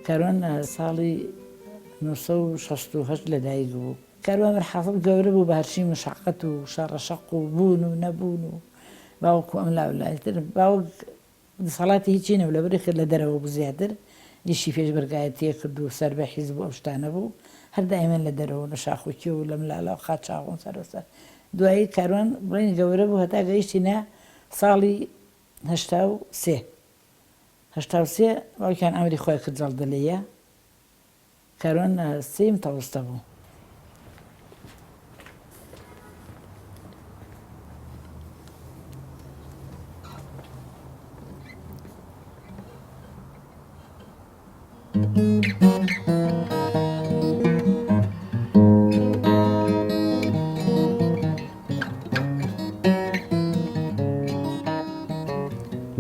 کاروان ساڵی 1968 لەدایک بوو. کاروان حافڵ گەورە بوو بە هەرچی مشقەت و شەڕەشەق و بوون و نەبوون و باوەکو ئەم لاولایتر باوک دەسەڵاتی هیچی نەبوو لەبەری کرد لە دەرەوە بوو زیاتر ئیشی پێشبەرگایەتیە کرد و سەر بە حیزب بوو ئەو شتانە بوو هەر دائیمەن لە دەرەوە لە شاخۆکی و لە ملاڵە و قاچاغۆن سەرەسەر. دوایی کاروان بڵێنی گەورە بوو هەتا گەیشتینە ساڵی 1983 باوکیان ئەمری خۆی کرد جەڵدەلەیە. کاروان سێم تەوەستە بوو.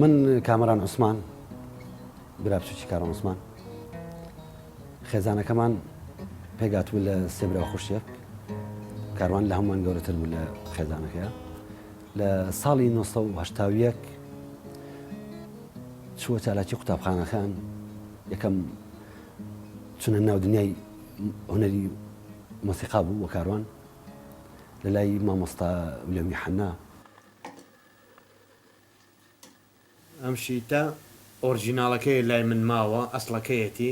من کامران عوسمان برابچووکی کارۆن عوسمان خێزانەکەمان پێگاتوو لە سێبرا خوشیەک کاروان لە هەمووان گەورەتر بوو لە خێزانەکەیە لە ساڵی 1970 چووە چالاکی قوتابخانەکان یەکەم چونە ناو دنیای هونەری مۆسیقا بوو وە کاروان لە لای مامۆستا ویلیەمی حەنا. ئەم شیتە ئۆرجیناڵەکەی لای من ماوە ئەسڵەکەیەتی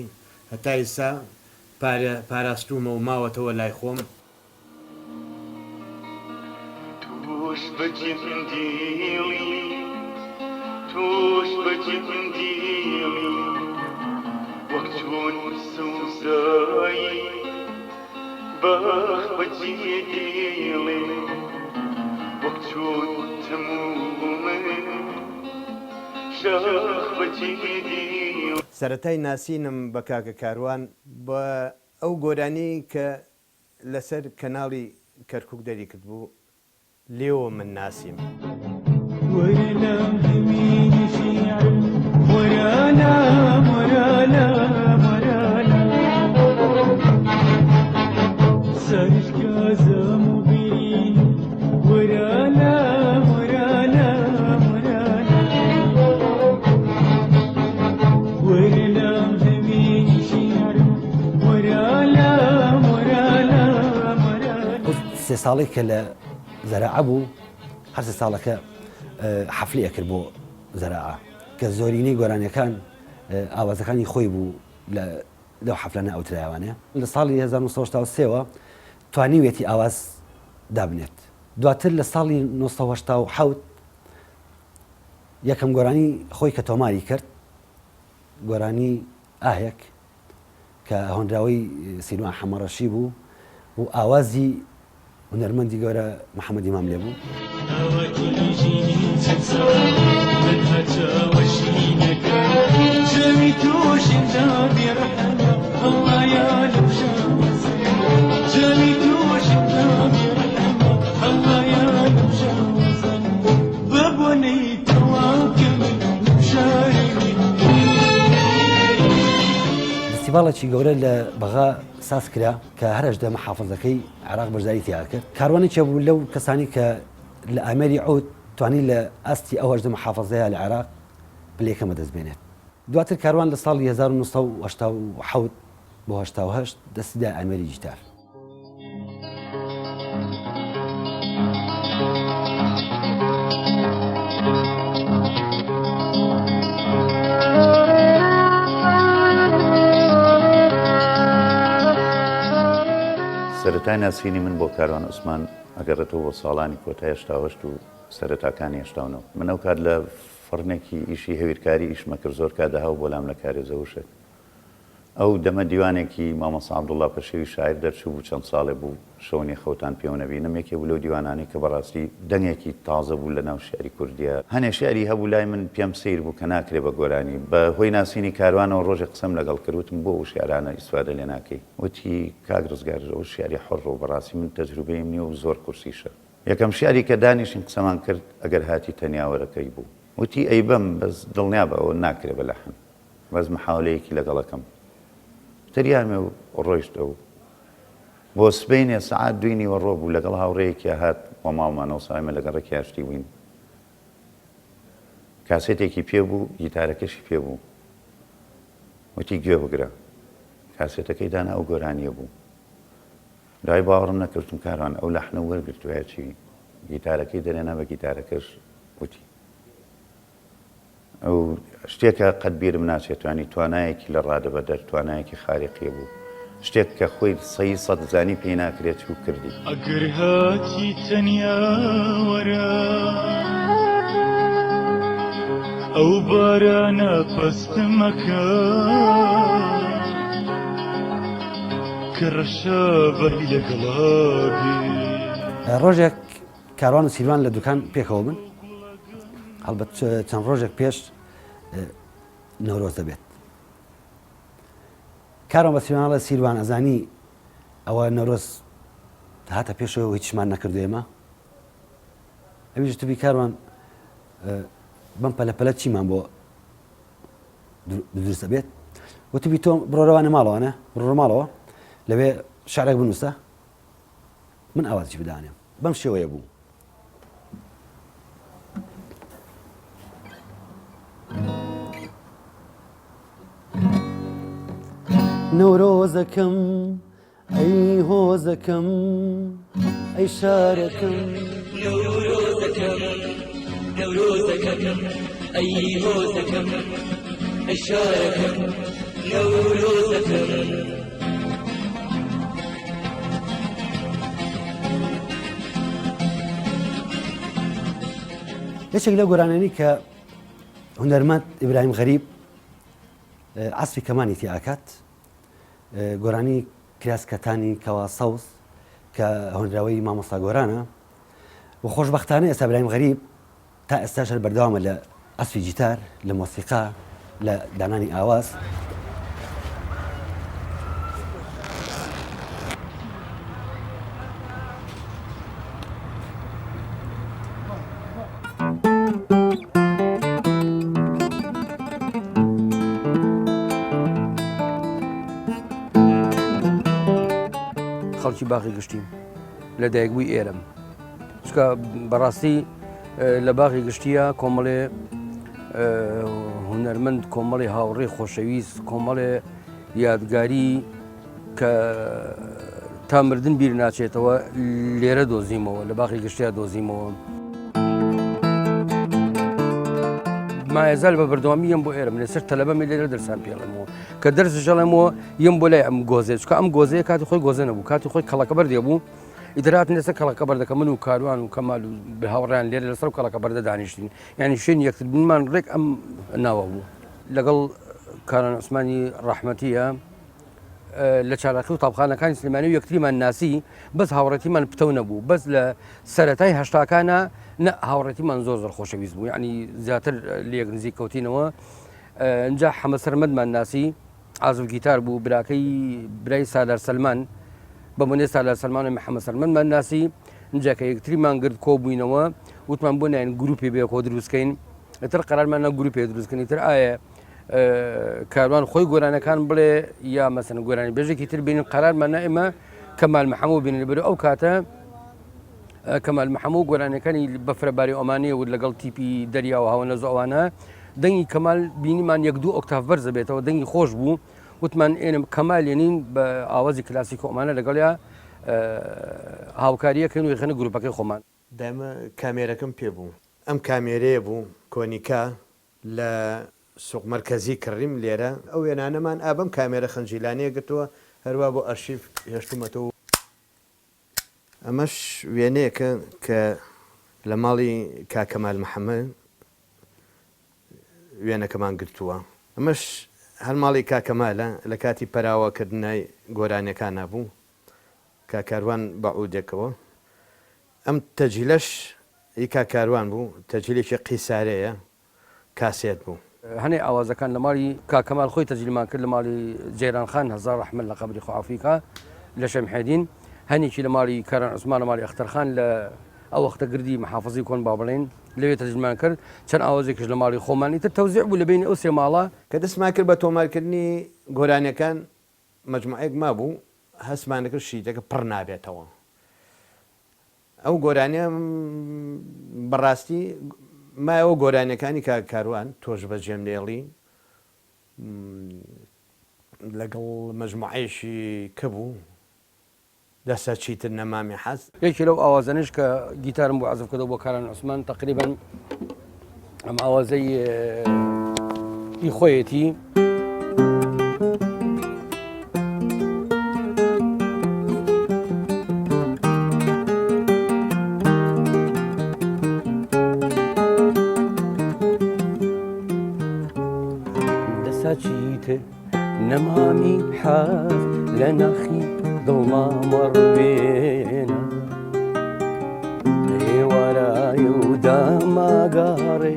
هەتا ئێستا پاراستومە و ماوەتەوە لای خۆم. توش بەجێندیڵی توش بەجێندیڵی وەک چۆن سوزایی بەخ بەجێدیڵێ وەک چۆن تەمومە سەرەتای ناسینم بە کاکە کاروان بە ئەو گۆرانی کە لەسەر کەناڵی کەرکووک دەری کرد بوو لێوە من ناسیم. سێ ساڵێک کە لە زەراعە بوو هەر سێ ساڵەکە حەفلی ئەکرد بۆ زەراعە کە زۆرینەی گۆرانیەکان ئاوازەکانی خۆی بوو لەو حەفلانە ئەوترایوانەیە. لە ساڵی 1970 توانیوێتی ئاواز دابنێت. دواتر لە ساڵی 1970 یەکەم گۆرانی خۆی کە تۆماری کرد گۆرانی ئاهێک کە هۆنراوەی سینوان حەمەڕەشی بوو و ئاوازی هونەرمەندی گەورە محەممەد ئیمام لێ بوو. فستیڤاڵێکی گەورە لە بەغا ساز کرا کە هەرەشدە مەحافەزەکەی عێراق بەشداری تیا کرد. کاروانێکە بوو لەو کەسانی کە لە ئامێری عود توانی لە ئاستی ئەو هەژدە مەحافەزەیە لە عێراق پلەیەکەمە دەستبێنێت. دواتر کاروان لە ساڵی 1970 بۆ 1970 دەستیدا ئامێری جیتار. سەرەتای ناسینی من بۆ کاروان عوسمان ئەگەڕێتەوە بۆ ساڵانی کۆتای 1970 و سەرەتاکانی 1970. من ئەو کات لە فڕنێکی ئیشی هەویرکاری ئیشمەکرد زۆر کات دەهاو بۆ لام لە کارێزە وشک. ئەو دەمە دیوانێکی مامۆستا عەبدوڵڵا پەشێوی شاعیر دەرچوو بوو چەند ساڵێ بوو شەونی خەوتان پێوە نەبینم یەکێ بوو لەو دیوانانەی کە بەڕاستی دەنگێکی تازە بوو لە ناو شێعری کوردیە. هەنێ شێعری هەبوو لای من پێم سیر بوو کە ناکرێ بە گۆرانی بە هۆی ناسینی کاروانەوە ڕۆژێک قسەم لەگەڵ کردوتم بۆ شێعرانە ئیسفادە لێ ناکەی وتی کاک ڕزگار ئەو شێعری حڕ و بەڕاستی من تەجروبەیم نییە و زۆر کورسیشە. یەکەم شێعری کە دانیشین قسەمان کرد ئەگەر هاتی تەنیاوەرەکەی بوو وتی ئەی بەم بەس دڵنیا بە ئەوە ناکرێ بە لەحن بەس محاولەیەکی لەگەڵەکەم تریامێ و ڕۆیشتە و بۆ سبەینێ سەعات دوینی وەڕۆ بوو لەگەڵ هاوڕەیەکی هات بۆ ماڵمانەوە ساوایمە لەگەڵ ڕێکی هاشتی بووین کاسێتێکی پێ بوو گیتارەکەشی پێ بوو وتی گوێ بگرە کاسێتەکەی دانا ئەو گۆرانیە بوو دوای باوەڕم نەکردم کاروان ئەو لەحنە وەرگرتووایەکی گیتارەکەی دەرێنا بە گیتارەکەش وتی ئەو شتێکە قەت بیرم ناچێتوانی توانایەکی لە ڕادەبەدەر توانایەکی خارقیە بوو شتێک کە خۆی 100 زانی پێی ناکرێت و کردی ئەگەر هاتی تەنیا وەرە ئەو بارانە پەستمەکە کە ڕەشە بەری لەگەڵا بێ ڕۆژێک کاروان و سیروان لە دوکان پێکەوە بن هەڵبەت چەند ڕۆژێک پێش نەورۆز دەبێت کارۆ بە سیروانڵە سیروان ئەزانی ئەوە نەورۆز هاتە پێشەوە هیچمان نەکردو ئێمە ئەویش توبی کاروان بەم پەلەپەلە چیمان بۆ دروست دەبێت وتبی تۆ بڕۆرەوانە ماڵەوانە بڕۆ ماڵەوە لەوێ شعرێک بنووسە من ئاوازی بدانێم بەم شێوەیە بوو نەورۆزەکەم ئەی هۆزەکەم ئەی شارەکەم نەورۆزەکەم ئەی هۆزەکەم ئەی شارەکەم نەورۆزەکەم یەکێک لە گۆرانانی کە هونەرمەند ئیبراهیم غەریب عەسفی کەمانی تی ئاکات گۆرانی کراسکەتانی کەوا سەوز کە هۆنراوەی مامۆستا گۆرانە و خۆشبەختانە ئێستا ئیبراهیم غەریب تا ئێستاش بەردەوامە لە عەسفی جیتار لە مۆسیقا لە دانانی ئاواز خەڵکی باغی گشتیم لە دایکبووی ئێرەم چکە بەڕاستی لە باغی گشتیە کۆمەڵێ هونەرمەند کۆمەڵی هاوڕێ خۆشەویست کۆمەڵێ یادگاری کە تا مردن بیر ناچێتەوە لێرە دۆزیمەوە لە باغی گشتیا دۆزیمەوە مایەزال بە بەردەوامی یەم بۆ ئێرەم لەسەر تەلەبەمی لێرە دەرسان پێڵێمەوە کە دەرسش ئەڵێمەوە یەم بۆ لای ئەم گۆزێ چکە ئەم گۆزەیە کاتی خۆی گۆزە نەبوو کاتی خۆی کەڵەکە بەردێ بوو ئیدرات لەسەر کەڵەکە بەردەکە من و کاروان و کەمال و بە هاوڕیان لێرە لەسەر کەڵەکە بەردە دانیشتین یعنی شوێن یەکتر بنمان ڕێک ئەم ناوە بوو لەگەڵ کاران عوسمانی ڕەحمەتیە لە چالاقی و تاڵخانەکانی سلێمانی و یەکتریمان ناسی بەس هاوڕێتیمان پتە نەبوو بەس لە سەرەتای هەشتاکانە نە هاوڕێتیمان زۆر خۆشەویست بوو یعنی زیاتر لە یەک نزیک کەوتینەوە ئەنجا حەمە سەرمەدمان ناسی عازف گیتار بوو براکەی برای سالار سەلمان بە بۆنێ سالار سەلمانە محەممەد سەلمانمان ناسی اینجا کە یەکتریمان گرت کۆ بووینەوە وتمان بۆ نایەن گروپی بێ کۆ دروستکەین ئەتر قەرارمانە گروپی دروستکەین تر ئایا کاروان خۆی گۆرانەکان بڵێ یا مەسەن گۆرانی بێژێکی تر بینین قەرارمانە ئێمە کەمال محەموو بینین لەبەر ئەو کاتە کەمال محەموو گۆرانەکانی بەفرەباری ئۆمانیە و لەگەڵ تیپی دەریا و هاوەنە زۆوانە دەنگی کەمال بینیمان 1-2 ئۆکتاف بەرزە بێتەوە دەنگی خۆش بوو وتمان ئێنم کەمالێنین بە ئاوازی کلاسیک ئۆمانە لەگەڵیا هاوکاریەکەن و خەنە گروپەکەی خۆمان دامە کامێرەکەم پێ بوو ئەم کامێرەیە بوو کۆنیکا لە سوق مرکزی کڕیم لێرە ئەو وێنانەمان ئابم کامێرە خەنجیلانەیە گرتووە هەروە بۆ ئەرشیف هێشتومەتەوە ئەمەش وێنەیەکە کە لە ماڵی کاکەمال محەممەد وێنەکەمان گرتووە ئەمەش هەر ماڵی کاکەمالە لە کاتی پەراوەکردنای گۆرانەکان نبوو کاکاروان بەعودێکەوە ئەم تەجیلەش ئی کاکاروان بوو تەجیلێکی قیسارەیە کاسێت بوو هەنێ ئاوازەکان لە ماڵی کاکەمال خۆی تەجلیمان کرد لە ماڵی جێرانخان هەزار ڕەحمەت لە قەبری خوافیکا لە شەمحێدین هەنێکی لە ماڵی کاران عوسمان لە ماڵی ئەختەرخان لە ئەو وەختە گردی محافظی کۆن با بڵێن لەوێ تەجلیمان کرد چەند ئاوازێکیش لە ماڵی خۆمانی تر تەوزیع بوو لە بینی ئەو سێ ماڵە کە دەستمان کرد بە تۆمارکردنی گۆرانەکان مەجموعەیەک مابوو هەستمانەکرد شیتەکە پڕ نابێتەوە ئەو گۆرانە بەڕاستی مایەوە گۆرانەکانی کاروان تۆش بەجێم لێڵی لەگەڵ مەجموعەیەشی کەبوو دەسە چیتر نەمامی حەز یەکی لەو ئاوازانش کە گیتارم بۆ عەزف کردەوە بۆ کاران عوسمان تقریبا ئەم ئاوازەی ئی خۆیەتی چیتر نەمامی حەز لە ناخی دڵما مەڕبێنە ئێوارایە و داماگاڕێ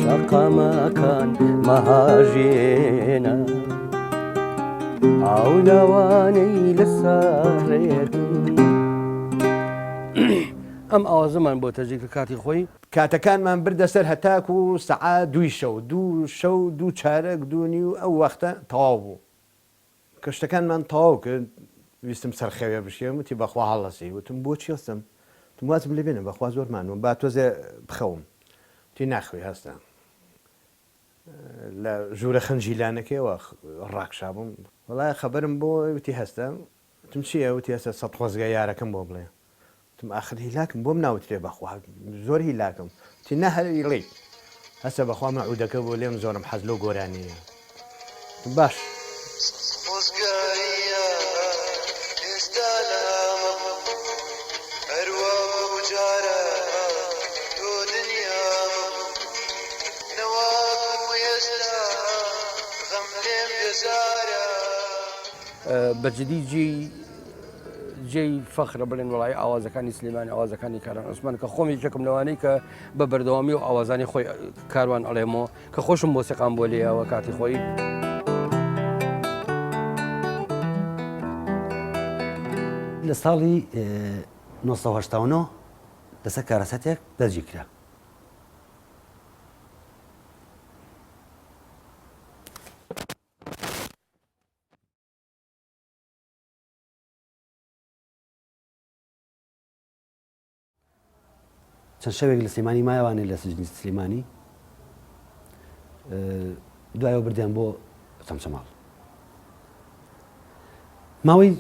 شەقەمەکان مەهاژێنە ئاو لاوانەی لەسەڕێدن ئەم ئاوازەمان بۆ تەجێک لە کاتی خۆی کاتەکانمان بردە سەر هەتاک و سەعات دوی شەو دوو چارەک دوونی و ئەو وەختە تەواو بوو کەشتەکانمان تەواو کرد ویستم سەرخەوێ بشێم وتی بەخوا هەڵەسی وتم بۆچی هەستم تم وازم لێ بێنم بەخوا زۆرمانوە با تۆزێ بخەوم تی ناخوێ هەستە لە ژوورە خەنجیلانەکەیەوە ڕاکشابووم وڵای خەبەرم بۆ وتی هەستە وتم چییە وتی هەستە سەد خۆزگای یارەکەم بۆ بڵێ تم آخر هیلاکم بۆم ناوترێ بەخوا زۆر هیلاکم تی نەهەڵی هەسە بەخوا مەعودەکە بۆ لێم زۆرم حەز لەو گۆرانیە باش بەجددی جێی فەخرە بڵێن وڵای ئاوازەکانی سلێمانی ئاوازەکانی کاران عوسمان کە خۆمی یەکەم لەوانەی کە بە بەردەوامی و ئاوازانی خۆی کاروان ئەڵێمەوە کە خۆشم مۆسیقام بۆ لێەوە کاتی خۆی لە ساڵی 1970 لەسەر کارەسەتێک دەرجی کرا چەند شەوێک لە سلێمانی مایەوانێ لە سجنی سلێمانی دوایەوە بردیان بۆ چەمچەماڵ ماوەی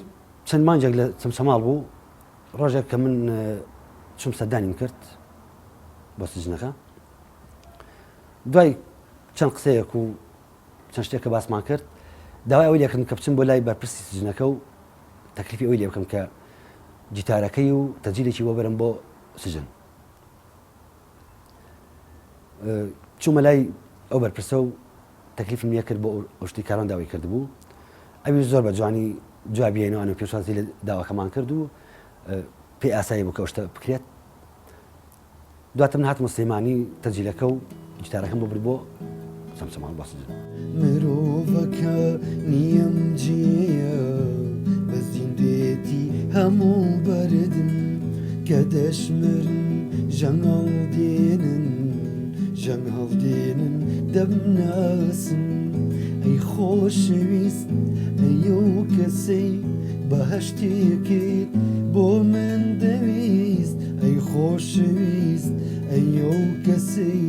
چەند مانجێک لە چەمچەماڵ بوو ڕۆژێک کە من چوم سەردانیم کرد بۆ سجنەکە دوای چەند قسەیەک و چەند شتێک کە باسمان کرد داوای ئەوەی لێکردن کە بچم بۆ لای بەرپرسی سجنەکە و تەکلیفی ئەوەی لێ بکەم کە جیتارەکەی و تەجیلێکی بۆ بەرم بۆ سجن چوومە لای ئەو بەرپرسە و تەکلیفم لێ کرد بۆ ئەوشتی کاران داوای کرد بوو ئەوی زۆر بە جوانی جوابیێنەوە پێشوازی لە داواکەمان کرد و پێی ئاسایی بوو کە ئەوشتە بکرێت دواتر من هاتمە سلێمانی تەجیلەکە و جیتارەکەم بۆ برد بۆ چەمچەماڵ بۆ سجن مرۆڤەکە نیەم جێە بە زیندێتی هەموو بەردن کە دەشمرن ژەنگ هەڵدێنن ژەنگ هەڵدێنن دەبناسن ئەی خۆشەویست ئەیە کەسەی بەهەشتێکێت بۆ من دەویست ئەی خۆشەویست ئەیە کەسەی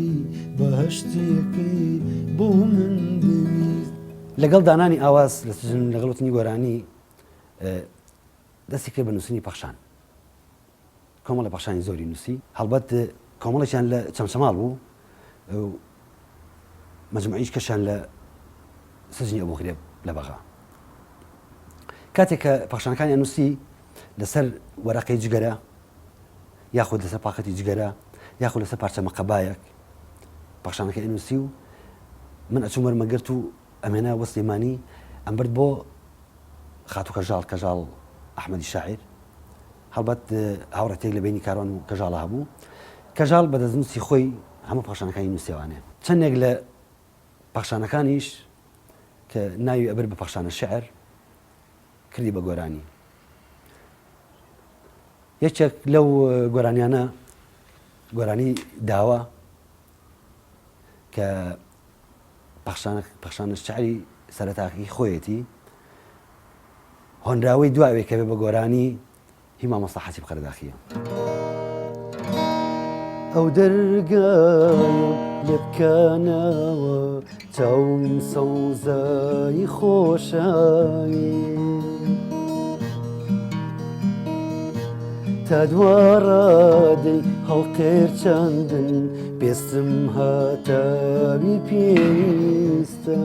بەهەشتێکێت بۆ من دەویست لەگەڵ دانانی ئاواز لە سجن لەگەڵ وتنی گۆرانی دەستی کرد بە نووسینی پەخشان کۆمەڵە پەخشانی زۆری نووسی هەڵبەت کۆمەڵێکیان لە چەمچەماڵ بوو مەجموعیش کەشیان لە سجنی ئەبوو غرێب لە بەغا کاتێک کە پەخشانەکانیان نووسی لەسەر وەرەقەی جگەرە یاخود لەسەر پاقەتی جگەرە یاخود لەسەر پارچە مەقەبایەک پەخشانەکەی نووسی و من ئەچوم وەرمەگرت و ئەمێنە بۆ سلێمانی ئەم برد بۆ خاتوو کەژاڵ ئەحمەدی شاعیر هەڵبەت هاوڕێتێک لە بینی کاروان و کەژاڵە هەبوو کەژاڵ بە دەستنووسی خۆی هەموو پەخشانەکانی نووسێوانێ چەندێک لە پەخشانەکانیش کە ناوی ئەبر بە پەخشانە شعر کردی بە گۆرانی یەکێک لەو گۆرانیانە گۆرانی داوە کە پەخشانە شعری سەرەتاقی خۆیەتی هۆنراوەی دواوێ کە بێ بە گۆرانی هی مامۆستا حەسیب قەرداخیە ئەو دەرگایە لێ بکەنەوە چاوم سەوزایی خۆشایی تا دووەڕادەی هەڵقێر چەندن پێستم هاتاوی پێویستە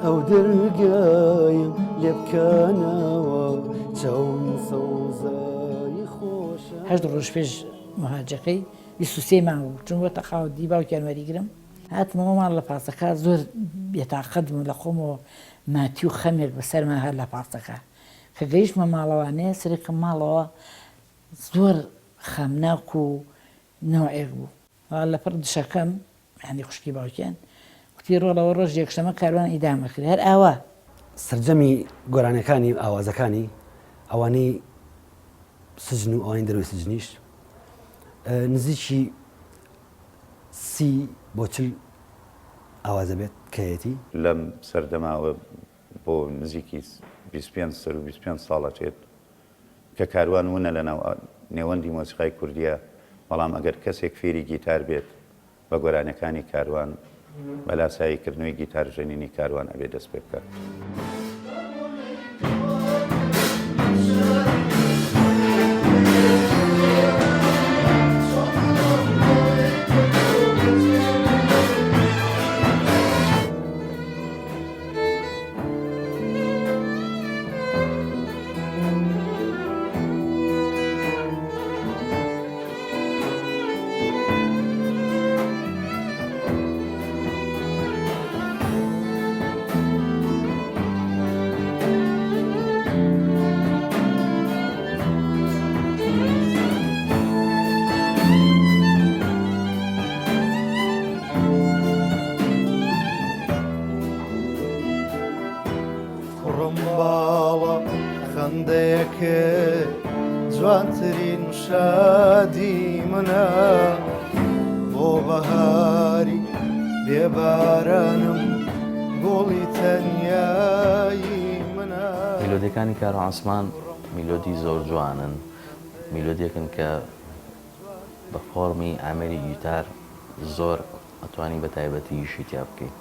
ئەو دەرگایم لێ بکەنەوە چاوم سەوزایی خۆشە هەشت ڕۆژ پێش مهاجەکەی 23 مانگ بوو چون بۆ تەقاوەتی باوکیان وەریگرم هاتمەوە ماڵ لە پاسەکە زۆر بێتاقەتم لە خۆمەوە ماتی و خەمێک بەسەرمان هەر لە پاسەکە کە گەیشتمە ماڵەوانەیە سەرێکم ماڵەوە زۆر خەمناک و نەوەعێک بوو لەپڕ دشەکەم یعنی خوشکی باوکیان وتی ڕۆڵەوە ڕۆژ یەکشەمە کاروان ئیدامە کرد هەر ئاوا سرجەمی گۆرانەکانی ئاوازەکانی ئەوانەی سجن و ئەوانی دەروی سجنیش نزیکی 30 بۆ 40 ئاوازە بێت کەیەتی لەم سەردەماوە بۆ نزیکی 25 سەر و 25 ساڵەچێت کە کاروان وونە لە نێوەندی مۆسیقای کوردیە بەڵام ئەگەر کەسێک فێری گیتار بێت بە گۆرانەکانی کاروان بەلاساییکردنەوەی گیتار ژەنینی کاروان ئەبێ دەست پێ بکات. جوانترین شادی منە بۆ بەهاری بێبارانم گۆڵی تەنیایی منە. میلۆدیەکانی کاروان عوسمان میلۆدی زۆر جوانن، میلۆدیەکن کە بە فۆرمی ئامێری گیتار زۆر ئەتوانی بە تایبەتی شیتیا بکەیت.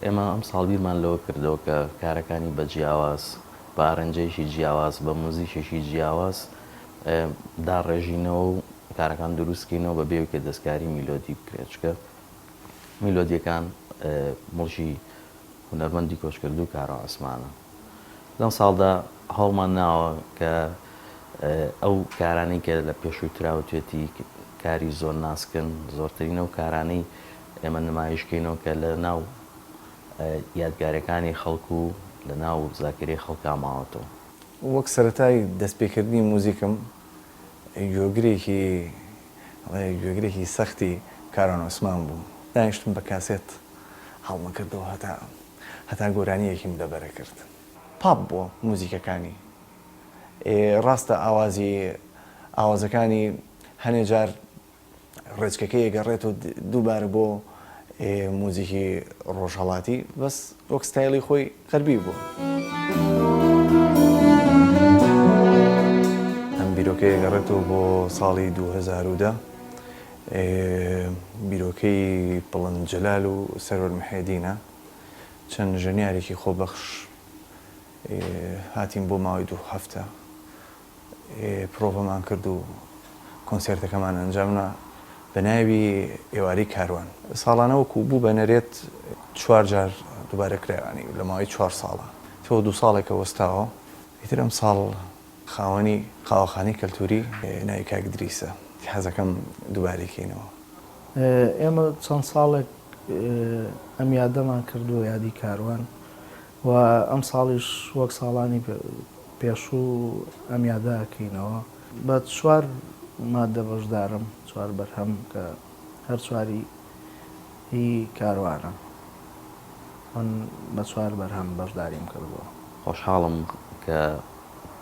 ئێمە ئەم ساڵ بیرمان لەوە کردەوە کە کارەکانی بە جیاواز بە ئارەنجەیەکی جیاواز بە موزیکێکی جیاواز داڕێژینەوە و کارەکان دروستکەینەوە بە بێوکە دەستکاری میلۆدی بکرێت چکە میلۆدیەکان مڵژی هونەرمەندی کۆچکردو کاروان عوسمانە. لەم ساڵدا هەوڵمان ناوە کە ئەو کارانەی کە لە پێشووی تراوەتێتی کاری زۆر ناسکن زۆرترینە و کارانەی ئێمە نمایشکەینەوە کە لە ناو یادگارەکانی خەڵک و لە ناو زاکرێ خەڵکا ماوەتەوە. وەک سەرەتای دەستپێکردنی موزیکم گوێگرێکی سەختی کاروان عوسمان بوو. دانیشتم بە کاسێت هەڵمە کردەوە هەتا گۆرانیەکیم لەبەرە کرد. پاپ بووە موزیکەکانی. ڕاستە ئاوازەکانی هەنێ جار ڕێچکەکەی ئەگەڕێت و دووبارە بۆ موزیکی ڕۆژهەڵاتی بەس وەک ستایلی خۆی غەربی بوو. ئەم بیرۆکەی گەڕێتەوە بۆ ساڵی 2010 بیرۆکەی بڵند جەلال و سەرۆر محێدینە چەند ژەنیارێکی خۆبەخش هاتیم بۆ ماوەی 2 هەفتە پرۆڤەمان کرد و کۆنسێرتەکەمان ئەنجامنا بە ناوی ئێوارەی کاروان. ساڵانەوەکو بوو بە نەرێت 4 جار دووبارە کرایوانی لە ماوەی 4 ساڵە تۆ 2 ساڵێکە وەستاوە. ئیتر ئەم ساڵ خاوەنی قاوەخانەی کەلتوری ناوی کاک دریسە حەزەکەم دووبارەکەینەوە. ئێمە چەند ساڵێک ئەم یادەمان کردووە یادی کاروان و ئەم ساڵیش وەک ساڵانی پێشوو ئەم یاداکەینەوە بە 4 مادە بەشدارم 4 بەرهەم کە هەر 4 هی کاروانە من بە 4 بەرهەم بەشداریم کردەوە. خۆشحاڵم کە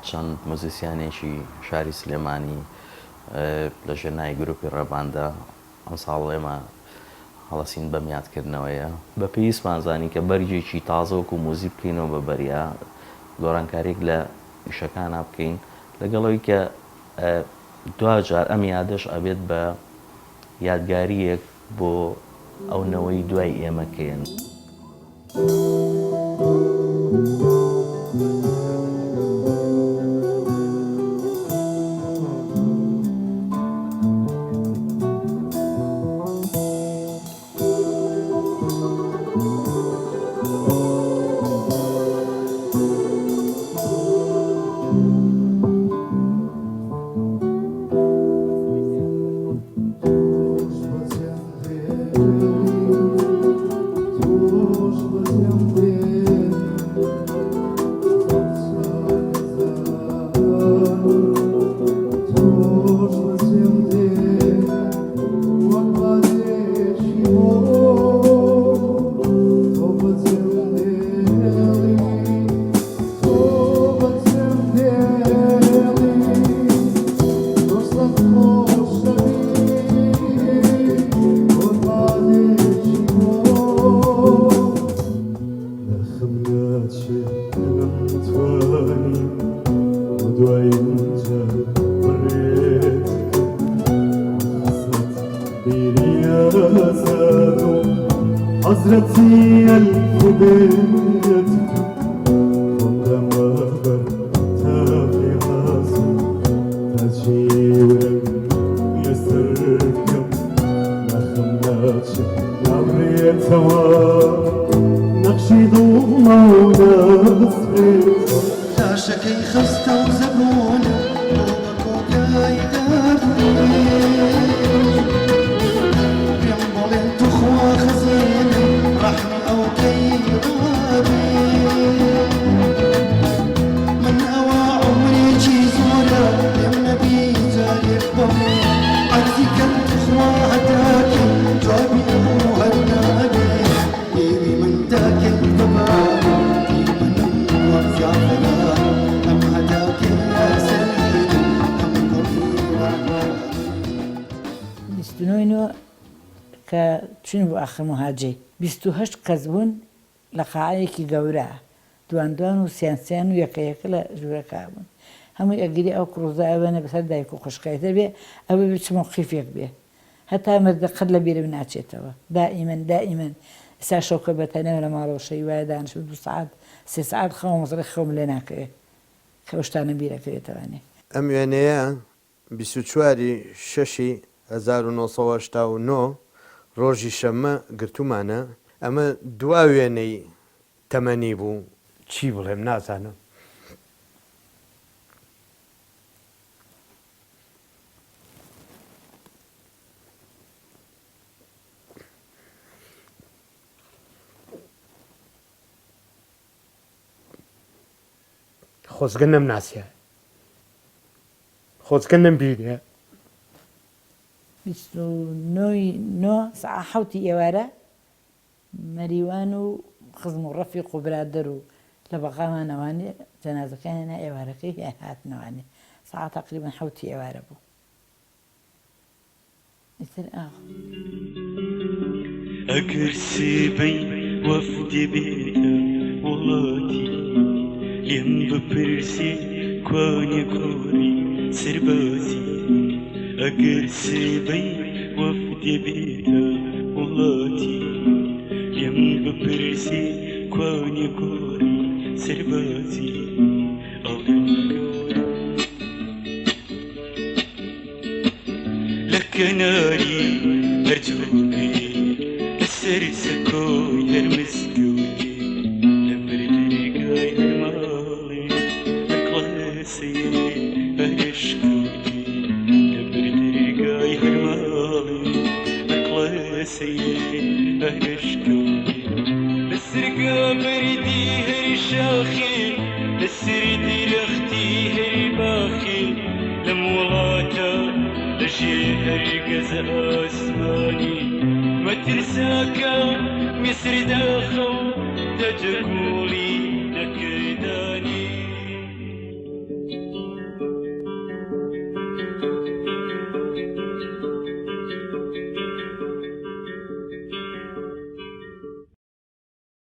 چەند موزیسیانێکی شاری سلێمانی لە ژێرنای گروپی ڕەباندا ئەم ساڵ ئێمە هەڵەسین بەم یادکردنەوەیە. بە پێویستمانزانی کە بەرجێکی تازەوەکو موزی بکەینەوە بە بەریا گۆڕانکاریێک لە ئیشەکانە بکەین لەگەڵەوەی کە دوجار ئەم یادەش ئەبێت بە یادگاریەک بۆ ئەوەوەی دوای ئێمەکەن. حضرتي ألف بيت عندما برتاحي راسي تجيب يسركم ما خمناش عمري توا نقشي ضوما ونصفي تاشكي خستة وزبونة طوبك وقايدة بينبولين تخوى خزينة رحمة أو كيرابي من أوى عمري جيزورة يمنا بيزايق بمي عزي كنت تخوى هداكي جوابي أبوها النابي يبي من داكي الضبابي بیستنەوەینەوە کە چین بۆ ئاخر مهاجەی 28 کەس بوون لە قاعەیەکی گەورە دوان و سیانسیان و یەکە لە ژوورەکە بوون هەمووی ئەگیری ئەو کڕۆزە ئەوەنە بەسەر دایک و خوشکایتە بێ ئەوە بچمە قیفێک بێ هەتا مەردە قەت لە بیرە ناچێتەوە دائیمەن ئێستا شەوکە بەتەنەوە لە ماڵەوەشەی وایە دانیشت 2 سعات 3 سعات خەوە مەزڕی خەوم لێ ناکەوێت کە شتانە بیرەکەوێتەوەنێ ئەم وێنەیە 24 شەشی 1970 ڕۆژی شەممە گرتومانە ئەمە دوا وێنەی تەمەنی بوو چی بڵێم نازانم. خۆزگە نەمناسیە خۆزگە نەمبینێ 29 ساعە حوتی ئێوارە مەریوان و خزم و ڕەفیق و برادەر و لە بەقامانەوانێ جەنازەکانیان ئێوارەکەی هاتنەوانێ ساعە تقریبا حوتی ئێوارە بوو. ئەگەر سێبەی وەفدێ بێتە وڵاتی لێم بپرسێ کوانێ کۆری سەربازی ئەگەر سێبەی وەفدێ بێتە وڵاتی لێم بپرسێ کوانێ کۆری سەربازی لە کەناری هەرجۆگێ لەسەر سەکۆی هەر مزگەوتێ لە بەردەرگای هەر ماڵێ هەر کڵاسەیە هەرشکەوتێ لە بەردەرگای هەر ماڵێ هەر کڵاسەیە هەرشکەوتێ لە سرگا بەردی هەر شاخێ لە سەر درەختی هەر باخێ لەم وڵاتە لەژێر هەر گەزە ئاسمانی مەترساکە میسر داخە و دەجەگوڵی